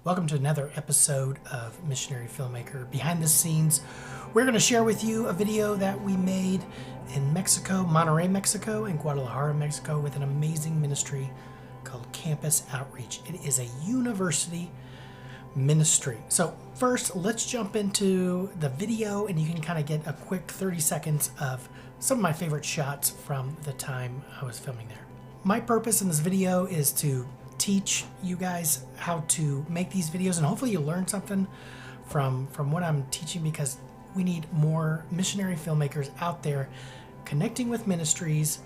Welcome to another episode of Missionary Filmmaker Behind the Scenes. We're going to share with you a video that we made in Mexico, Monterrey, Mexico, and Guadalajara, Mexico, with an amazing ministry called Campus Outreach. It is a university ministry. So first, let's jump into the video and you can kind of get a quick 30 seconds of some of my favorite shots from the time I was filming there. My purpose in this video is to teach you guys how to make these videos, and hopefully you learn something from what I'm teaching, because we need more missionary filmmakers out there connecting with ministries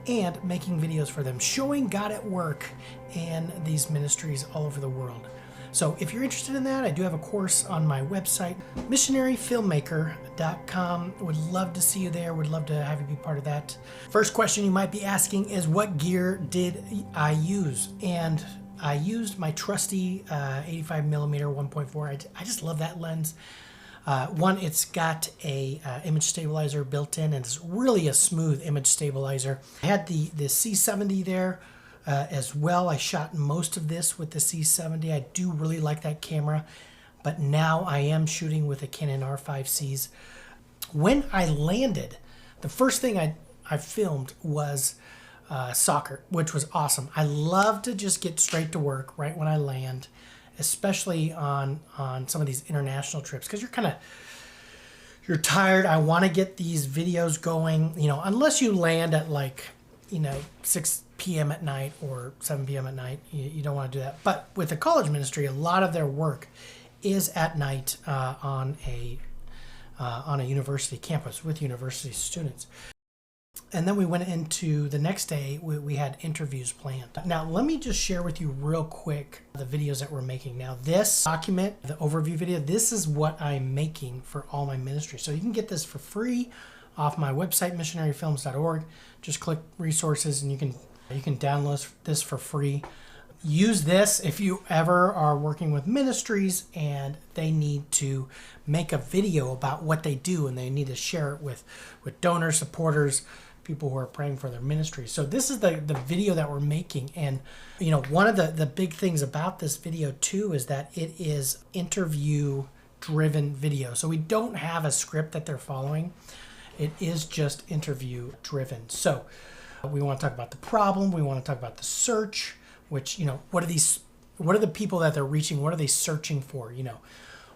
and making videos for them, showing God at work in these ministries all over the world. So if you're interested in that, I do have a course on my website, MissionaryFilmmaker.com. Would love to see you there. Would love to have you be part of that. First question you might be asking is, what gear did I use? And I used my trusty 85mm 1.4. I just love that lens. One, it's got a image stabilizer built in, and it's really a smooth image stabilizer. I had the C70 there as well. I shot most of this with the C70. I do really like that camera, but now I am shooting with the Canon R5 Cs. When I landed, the first thing I filmed was soccer, which was awesome. I love to just get straight to work right when I land, especially on some of these international trips, because you're tired. I want to get these videos going, unless you land at 6 p.m. at night or 7 p.m. at night, you don't want to do that. But with the college ministry, a lot of their work is at night on a university campus with university students. And then we went into the next day, we had interviews planned. Now, let me just share with you real quick the videos that we're making. Now, this document, the overview video, this is what I'm making for all my ministry. So you can get this for free off my website, MissionaryFilms.org. Just click resources and you can download this for free. Use this if you ever are working with ministries and they need to make a video about what they do and they need to share it with donors, supporters, people who are praying for their ministry. So this is the video that we're making. And one of the big things about this video too is that it is interview driven video. So we don't have a script that they're following. It is just interview driven. So we want to talk about the problem. We want to talk about the search, which, what are the people that they're reaching? What are they searching for?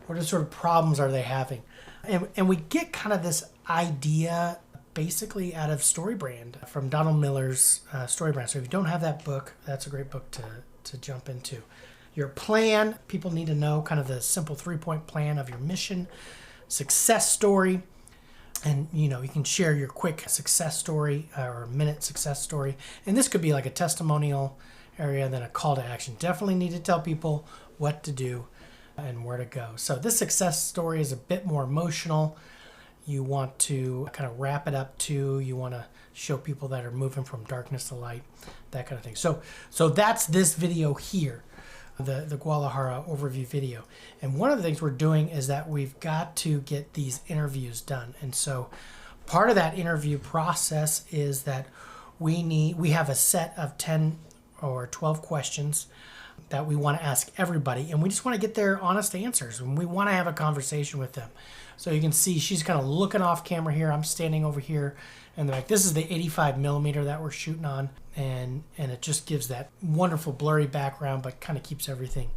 What sort of problems are they having? And we get kind of this idea basically out of StoryBrand, from Donald Miller's StoryBrand. So if you don't have that book, that's a great book to jump into. Your plan, people need to know kind of the simple 3-point plan of your mission, success story. And, you can share your quick success story or minute success story. And this could be like a testimonial area, then a call to action. Definitely need to tell people what to do and where to go. So this success story is a bit more emotional. You want to kind of wrap it up too. You want to show people that are moving from darkness to light, that kind of thing. So that's this video here, the Guadalajara overview video. And one of the things we're doing is that we've got to get these interviews done. And so part of that interview process is that we have a set of 10 or 12 questions that we want to ask everybody, and we just want to get their honest answers, and we want to have a conversation with them. So you can see she's kind of looking off camera here. I'm standing over here, and they're like, this is the 85mm that we're shooting on, and it just gives that wonderful blurry background, but kind of keeps everything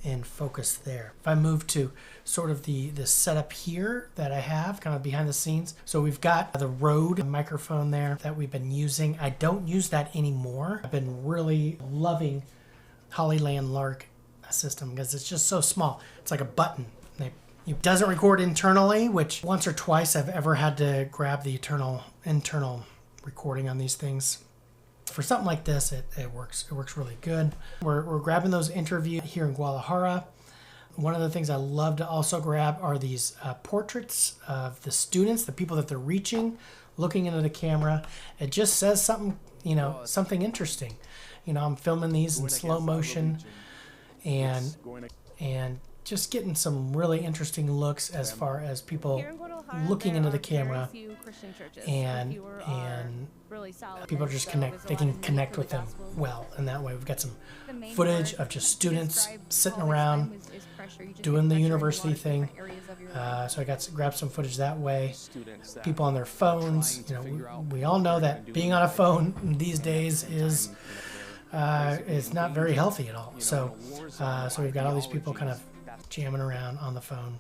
in focus there. If I move to sort of the setup here that I have kind of behind the scenes. So we've got the Rode microphone there that we've been using. I don't use that anymore. I've been really loving Hollyland Lark system because it's just so small. It's like a button. It doesn't record internally, which once or twice I've ever had to grab the internal recording on these things. For something like this, it works. It works really good. We're grabbing those interviews here in Guadalajara. One of the things I love to also grab are these portraits of the students, the people that they're reaching, looking into the camera. It just says something, something interesting. I'm filming these in slow motion and just getting some really interesting looks as far as people looking into the camera, and people are just they can connect with them well. And that way we've got some footage of just students sitting around doing the university thing. So I grabbed some footage that way. People on their phones. You know, we all know that being on a phone these days is not very healthy at all. So we've got all these people kind of jamming around on the phone.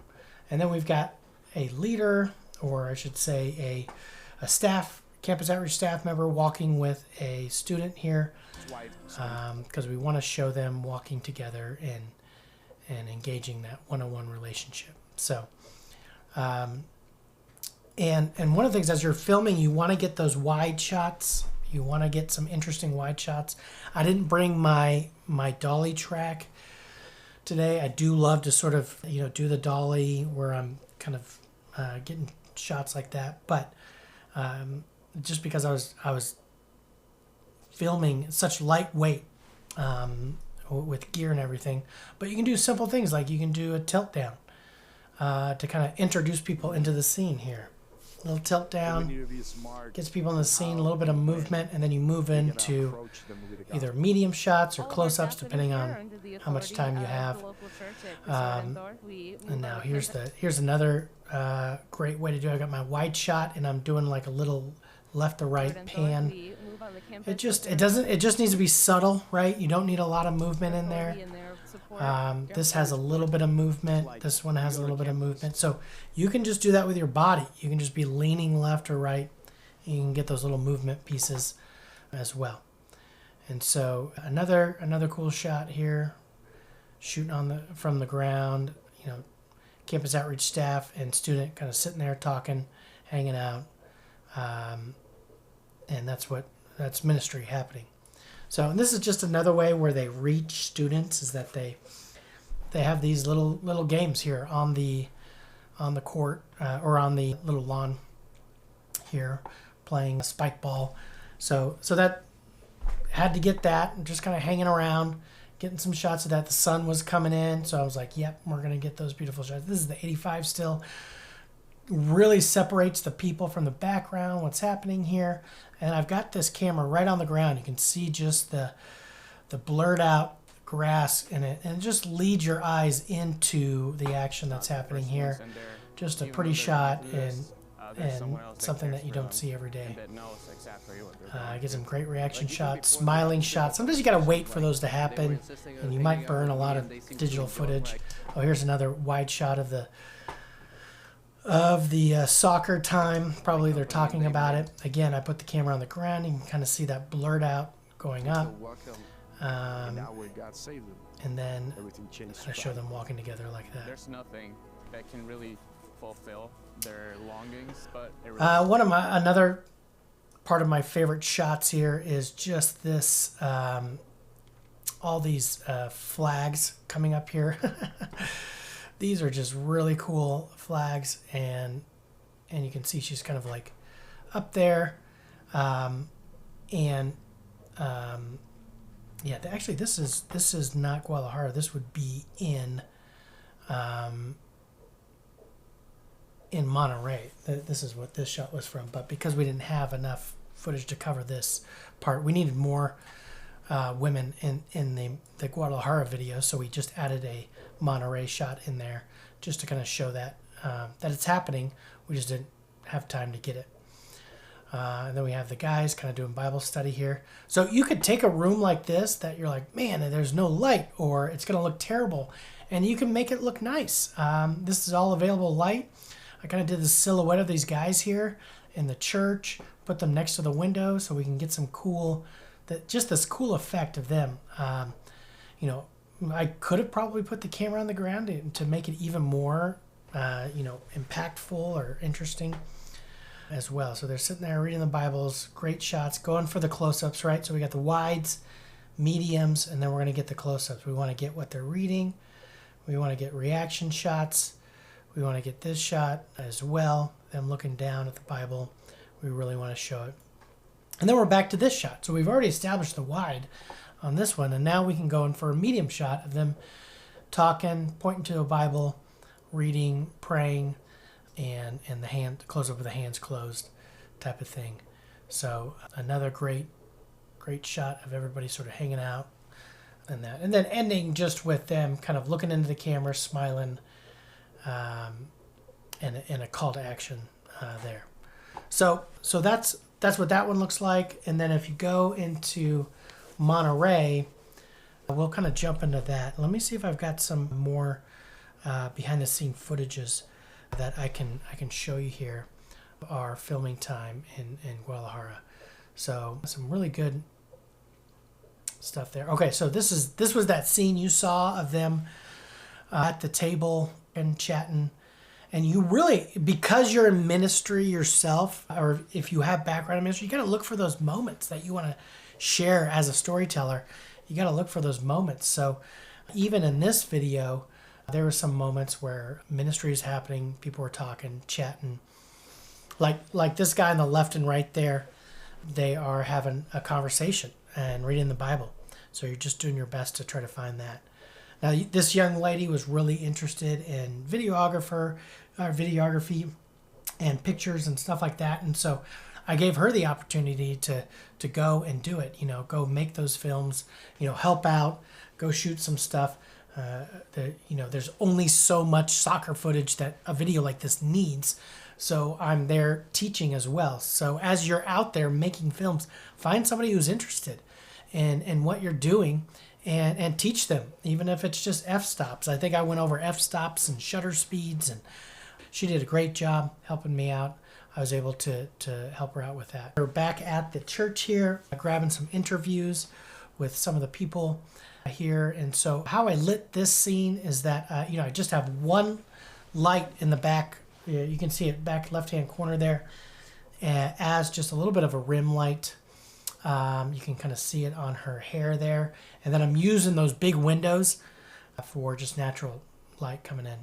And then we've got a leader, or I should say a campus outreach staff member walking with a student here, because we want to show them walking together and engaging that one-on-one relationship. So, and one of the things as you're filming, you want to get those wide shots. You want to get some interesting wide shots. I didn't bring my dolly track today. I do love to sort of, do the dolly where I'm kind of getting shots like that. But just because I was filming such lightweight with gear and everything. But you can do simple things like you can do a tilt down to kind of introduce people into the scene here. A little tilt down gets people in the scene, a little bit of movement, and then you move into either medium shots or close-ups depending on how much time you have. And now here's another great way to do it. I got my wide shot and I'm doing like a little left to right pan. It just needs to be subtle, right? You don't need a lot of movement in there. This has a little bit of movement. This one has a little bit of movement. So you can just do that with your body. You can just be leaning left or right. You can get those little movement pieces as well. And so another cool shot here, shooting from the ground. Campus outreach staff and student kind of sitting there talking, hanging out, and that's ministry happening. So, and this is just another way where they reach students, is that they have these little games here on the court or on the little lawn here, playing spike ball. So that had to get that, just kind of hanging around, getting some shots of that. The sun was coming in, so I was like, yep, we're gonna get those beautiful shots. This is the 85 still. Really separates the people from the background, what's happening here. And I've got this camera right on the ground. You can see just the blurred out grass in it, and it just leads your eyes into the action that's happening here. Just a pretty shot and something that you don't see every day. Get some great reaction shots, smiling shots. Sometimes you gotta wait for those to happen, and you might burn a lot of digital footage. Oh, here's another wide shot of the soccer time. Probably they're talking about it. Again, I put the camera on the ground. You can kind of see that blurred out going up. And then I show them walking together like that. There's nothing that can really fulfill their longings, but another part of my favorite shots here is just this all these flags coming up here. These are just really cool flags, and you can see she's kind of like up there, yeah. Actually, this is not Guadalajara. This would be in Monterrey. This is what this shot was from. But because we didn't have enough footage to cover this part, we needed more women in the Guadalajara video, so we just added a Monterrey shot in there just to kind of show that it's happening. We just didn't have time to get it. And then we have the guys kind of doing Bible study here. So you could take a room like this that you're like, man, there's no light, or it's going to look terrible, and you can make it look nice. This is all available light. I kind of did the silhouette of these guys here in the church, put them next to the window so we can get some just this cool effect of them. I could have probably put the camera on the ground to make it even more, impactful or interesting as well. So they're sitting there reading the Bibles, great shots, going for the close-ups, right? So we got the wides, mediums, and then we're going to get the close-ups. We want to get what they're reading. We want to get reaction shots. We want to get this shot as well, them looking down at the Bible. We really want to show it. And then we're back to this shot. So we've already established the wide on this one, and now we can go in for a medium shot of them talking, pointing to a Bible, reading, praying, and the hand close up with the hands closed type of thing. So another great shot of everybody sort of hanging out and that, and then ending just with them kind of looking into the camera, smiling, and a call to action there. So that's what that one looks like. And then if you go into Monterey, we'll kind of jump into that. Let me see if I've got some more behind the scene footages that I can show you here of our filming time in Guadalajara. So some really good stuff there. Okay, so this was that scene you saw of them at the table and chatting. And you really, because you're in ministry yourself, or if you have background in ministry, you got to look for those moments that you want to share as a storyteller. You got to look for those moments. So even in this video, there were some moments where ministry is happening, people were talking, chatting. Like this guy on the left and right there, they are having a conversation and reading the Bible. So you're just doing your best to try to find that. Now, this young lady was really interested in videography and pictures and stuff like that. And so I gave her the opportunity to go and do it, go make those films, help out, go shoot some stuff. There's only so much soccer footage that a video like this needs. So I'm there teaching as well. So as you're out there making films, find somebody who's interested in what you're doing and teach them, even if it's just f-stops. I think I went over f-stops and shutter speeds, and she did a great job helping me out. I was able to help her out with that. We're back at the church here, grabbing some interviews with some of the people here. And so how I lit this scene is that, I just have one light in the back. You can see it back left-hand corner there as just a little bit of a rim light. You can kind of see it on her hair there. And then I'm using those big windows for just natural light coming in.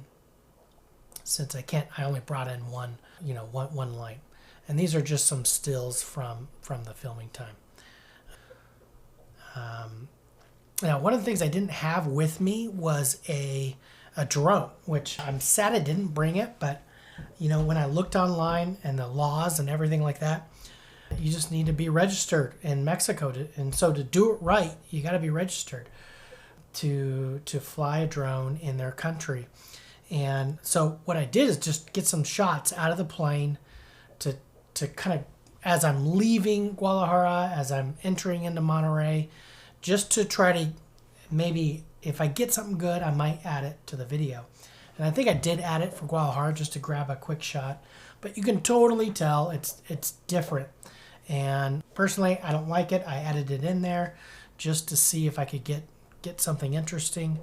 Since I only brought in one light. And these are just some stills from the filming time. Now, one of the things I didn't have with me was a drone, which I'm sad I didn't bring it, but when I looked online and the laws and everything like that, you just need to be registered in Mexico. And so to do it right, you got to be registered to fly a drone in their country. And so what I did is just get some shots out of the plane to kind of, as I'm leaving Guadalajara, as I'm entering into Monterrey, just to try to maybe, if I get something good, I might add it to the video. And I think I did add it for Guadalajara just to grab a quick shot. But you can totally tell it's different. And personally, I don't like it. I added it in there just to see if I could get something interesting.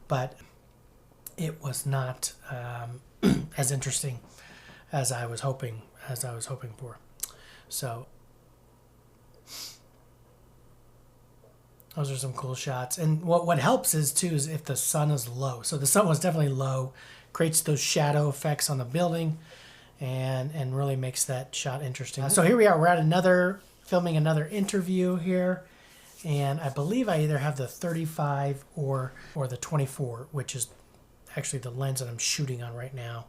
But it was not as interesting as I was hoping for. So those are some cool shots. And what helps is if the sun is low. So the sun was definitely low, creates those shadow effects on the building and really makes that shot interesting. So here we are. We're at filming another interview here. And I believe I either have the 35 or the 24, which is actually the lens that I'm shooting on right now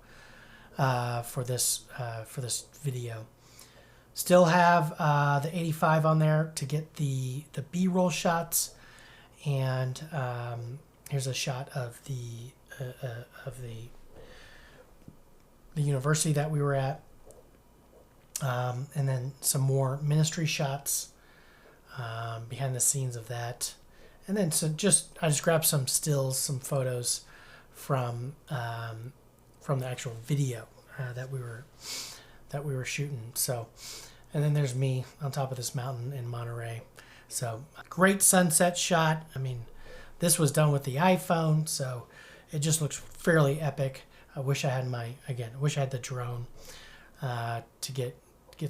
for this video. Still have the 85 on there to get the B-roll shots, and here's a shot of the university that we were at, and then some more ministry shots behind the scenes of that, and then I just grabbed some stills, some photos from the actual video that we were shooting. So, and then there's me on top of this mountain in Monterey. So great sunset shot. I mean, this was done with the iPhone, so it just looks fairly epic. I wish I had the drone to get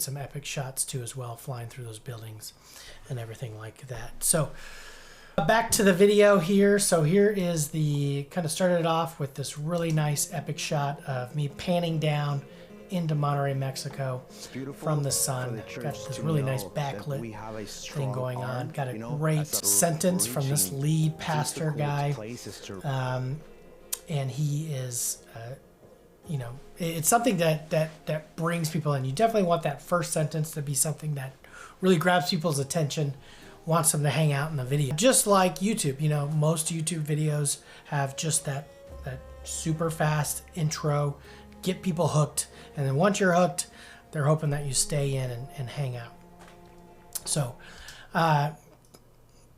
some epic shots too as well, flying through those buildings and everything like that. So back to the video here. So here is kind of started it off with this really nice epic shot of me panning down into Monterrey, Mexico from the sun. Got this really nice backlit thing going on. Got a great sentence from this lead pastor guy. And he is you know, it's something that brings people in. You definitely want that first sentence to be something that really grabs people's attention, wants them to hang out in the video. Just like YouTube, you know, most YouTube videos have just that super fast intro, get people hooked, and then once you're hooked, they're hoping that you stay in and hang out. So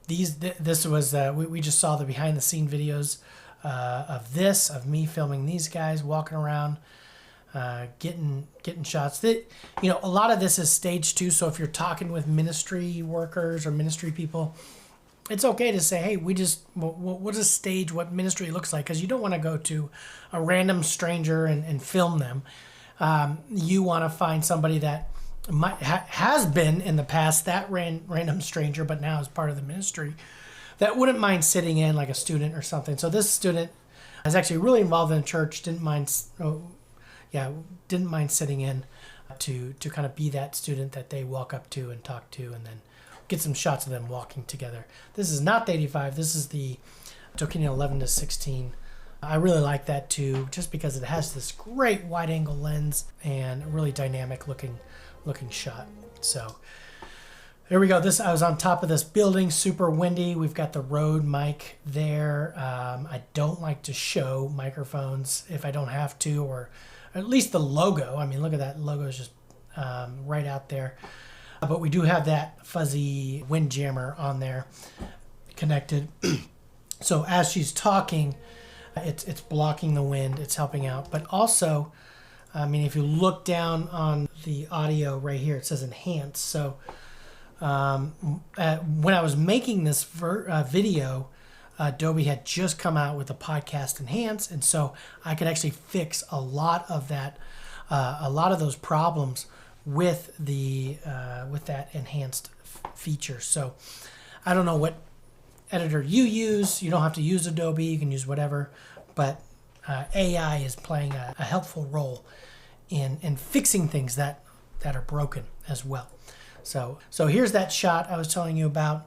this was we just saw the behind the scene videos of me filming these guys walking around, getting shots. That, you know, a lot of this is stage 2. So if you're talking with ministry workers or ministry people, it's okay to say, hey, what is stage, what ministry looks like, because you don't want to go to a random stranger and film them. You want to find somebody that has been in the past that random stranger, but now is part of the ministry, that wouldn't mind sitting in, like a student or something. So this student is actually really involved in church, didn't mind sitting in to kind of be that student that they walk up to and talk to, and then get some shots of them walking together. This is not the 85. This is the Tokina 11-16. I really like that too, just because it has this great wide angle lens and a really dynamic looking shot. So there we go. I was on top of this building, super windy. We've got the Rode mic there. I don't like to show microphones if I don't have to, or at least the logo. I mean, look at that logo is just right out there. But we do have that fuzzy windjammer on there connected. So as she's talking, it's blocking the wind, it's helping out. But also, I mean, if you look down on the audio right here, it says enhance. So when I was making this video, Adobe had just come out with the podcast Enhance, and so I could actually fix a lot of those problems with that enhanced feature. So I don't know what editor you use. You don't have to use Adobe. You can use whatever, but AI is playing a helpful role in fixing things that are broken as well. So here's that shot I was telling you about,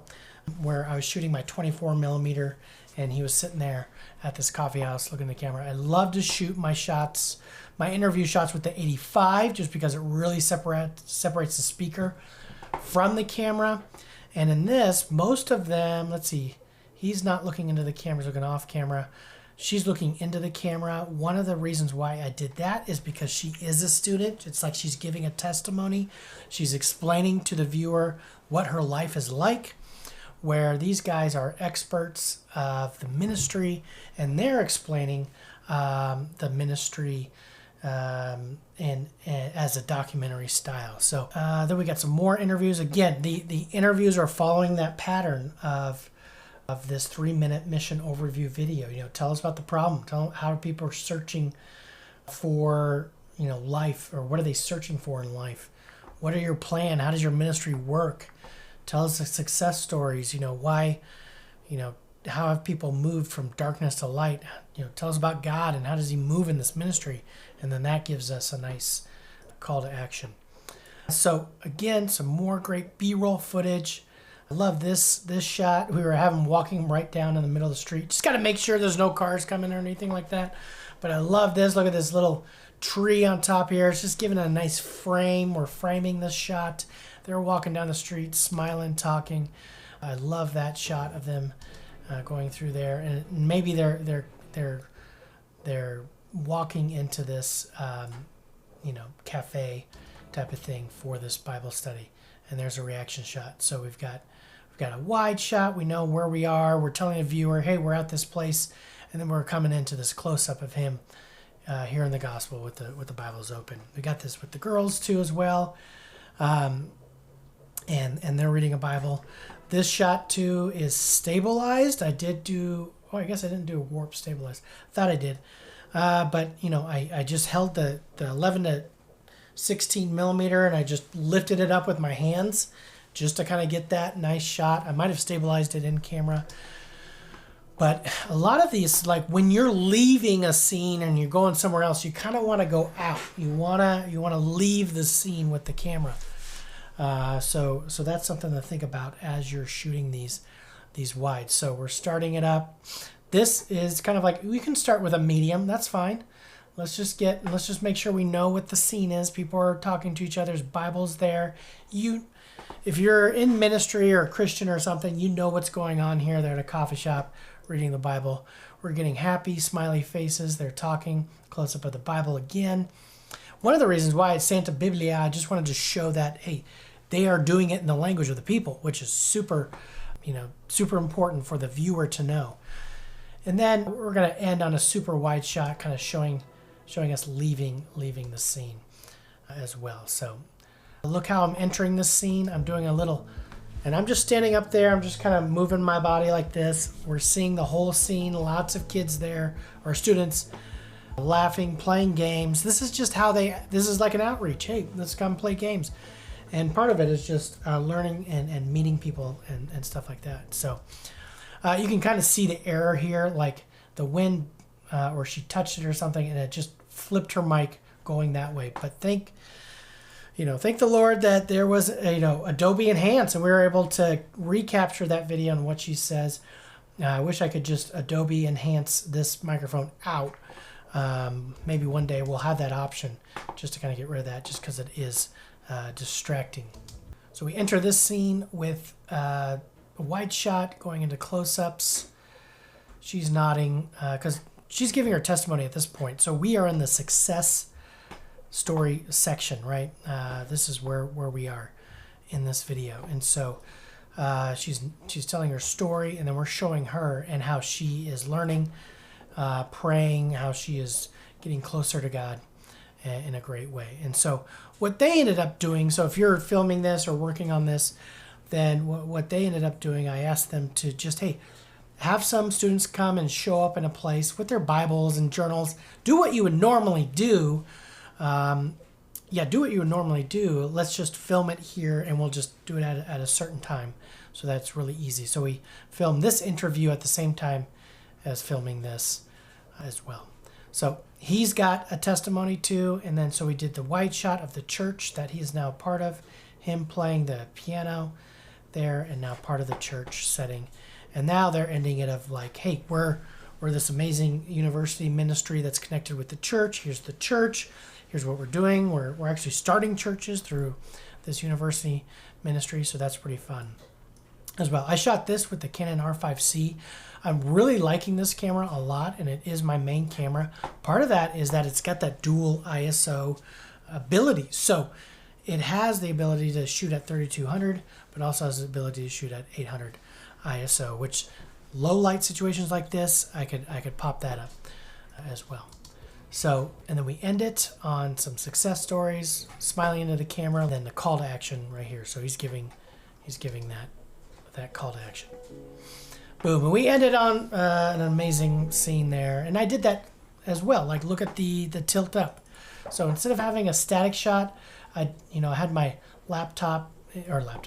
where I was shooting my 24 millimeter, and he was sitting there at this coffee house looking at the camera. I love to shoot my shots, my interview shots, with the 85, just because it really separates the speaker from the camera. And in this, most of them, let's see, he's not looking into the camera, he's looking off camera. She's looking into the camera. One of the reasons why I did that is because she is a student. It's like she's giving a testimony. She's explaining to the viewer what her life is like, where these guys are experts of the ministry, and they're explaining the ministry and as a documentary style. So then we got some more interviews. Again, the interviews are following that pattern of this 3-minute mission overview video. You know, tell us about the problem. Tell how people are searching for, you know, life, or what are they searching for in life? What are your plan? How does your ministry work? Tell us the success stories. You know, why, you know, how have people moved from darkness to light? You know, tell us about God and how does he move in this ministry? And then that gives us a nice call to action. So again, some more great B-roll footage. I love this shot. We were having walking right down in the middle of the street. Just got to make sure there's no cars coming or anything like that. But I love this. Look at this little tree on top here. It's just giving it a nice frame. We're framing this shot. They're walking down the street, smiling, talking. I love that shot of them going through there. And maybe they're walking into this, you know, cafe type of thing for this Bible study. And there's a reaction shot. So we've got a wide shot. We know where we are. We're telling the viewer, hey, we're at this place. And then we're coming into this close-up of him here in the gospel with the Bibles open. We got this with the girls too as well. And they're reading a Bible. This shot too is stabilized. I guess I didn't do a warp stabilized. Thought I did. But you know, I just held the 11-16 millimeter and I just lifted it up with my hands just to kind of get that nice shot. I might have stabilized it in camera. But a lot of these, like when you're leaving a scene and you're going somewhere else, you kind of want to go out. You want to leave the scene with the camera. So that's something to think about as you're shooting these wide. So we're starting it up. This is kind of like, we can start with a medium. That's fine. let's just make sure we know what the scene is. People are talking to each other. There's Bibles there. If you're in ministry or a Christian or something, you know what's going on here. They're at a coffee shop reading the Bible. We're getting happy, smiley faces. They're talking. Close up of the Bible again. One of the reasons why it's Santa Biblia, I just wanted to show that, hey, they are doing it in the language of the people, which is super important for the viewer to know. And then we're going to end on a super wide shot, kind of showing us leaving the scene as well. So look how I'm entering this scene. I'm doing a little, and I'm just standing up there. I'm just kind of moving my body like this. We're seeing the whole scene. Lots of kids there, or students, laughing, playing games. This is just how this is like an outreach. Hey, let's come play games. And part of it is just learning and meeting people and stuff like that. So you can kind of see the error here, like the wind, or she touched it or something, and it just flipped her mic going that way. But thank the Lord that there was Adobe Enhance, and we were able to recapture that video and what she says. I wish I could just Adobe Enhance this microphone out. Maybe one day we'll have that option just to kind of get rid of that, just because it is distracting. So we enter this scene with a wide shot going into close-ups. She's nodding because she's giving her testimony at this point. So we are in the success story section, right? This is where we are in this video. And so she's telling her story, and then we're showing her and how she is learning, praying, how she is getting closer to God in a great way. And so what they ended up doing, so if you're filming this or working on this, then what they ended up doing, I asked them to just, hey, have some students come and show up in a place with their Bibles and journals. Do what you would normally do. Do what you would normally do. Let's just film it here, and we'll just do it at a certain time. So that's really easy. So we filmed this interview at the same time as filming this as well. So he's got a testimony too, and then so we did the wide shot of the church that he is now a part of, him playing the piano there, and now part of the church setting. And now they're ending it of like, hey, we're this amazing university ministry that's connected with the church. Here's the church. Here's what we're doing. We're actually starting churches through this university ministry, so that's pretty fun as well. I shot this with the Canon R5 C. I'm really liking this camera a lot, and it is my main camera. Part of that is that it's got that dual ISO ability. So it has the ability to shoot at 3200, but also has the ability to shoot at 800 ISO, which low light situations like this, I could pop that up as well. So, and then we end it on some success stories, smiling into the camera, then the call to action right here. So he's giving that call to action. Boom, and we ended on an amazing scene there. And I did that as well. Like, look at the tilt up. So instead of having a static shot, I had my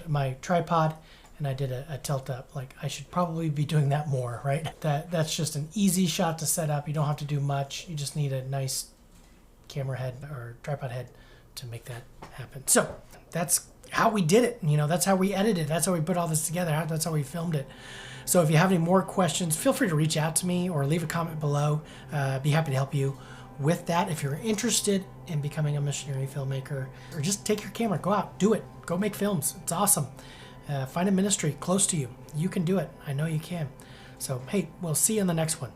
my tripod, and I did a tilt up. Like, I should probably be doing that more, right? That's just an easy shot to set up. You don't have to do much. You just need a nice camera head or tripod head to make that happen. So that's how we did it. That's how we edited it. That's how we put all this together. That's how we filmed it. So if you have any more questions, feel free to reach out to me or leave a comment below. Be happy to help you with that. If you're interested in becoming a missionary filmmaker, or just take your camera, go out, do it. Go make films. It's awesome. Find a ministry close to you. You can do it. I know you can. So, hey, we'll see you in the next one.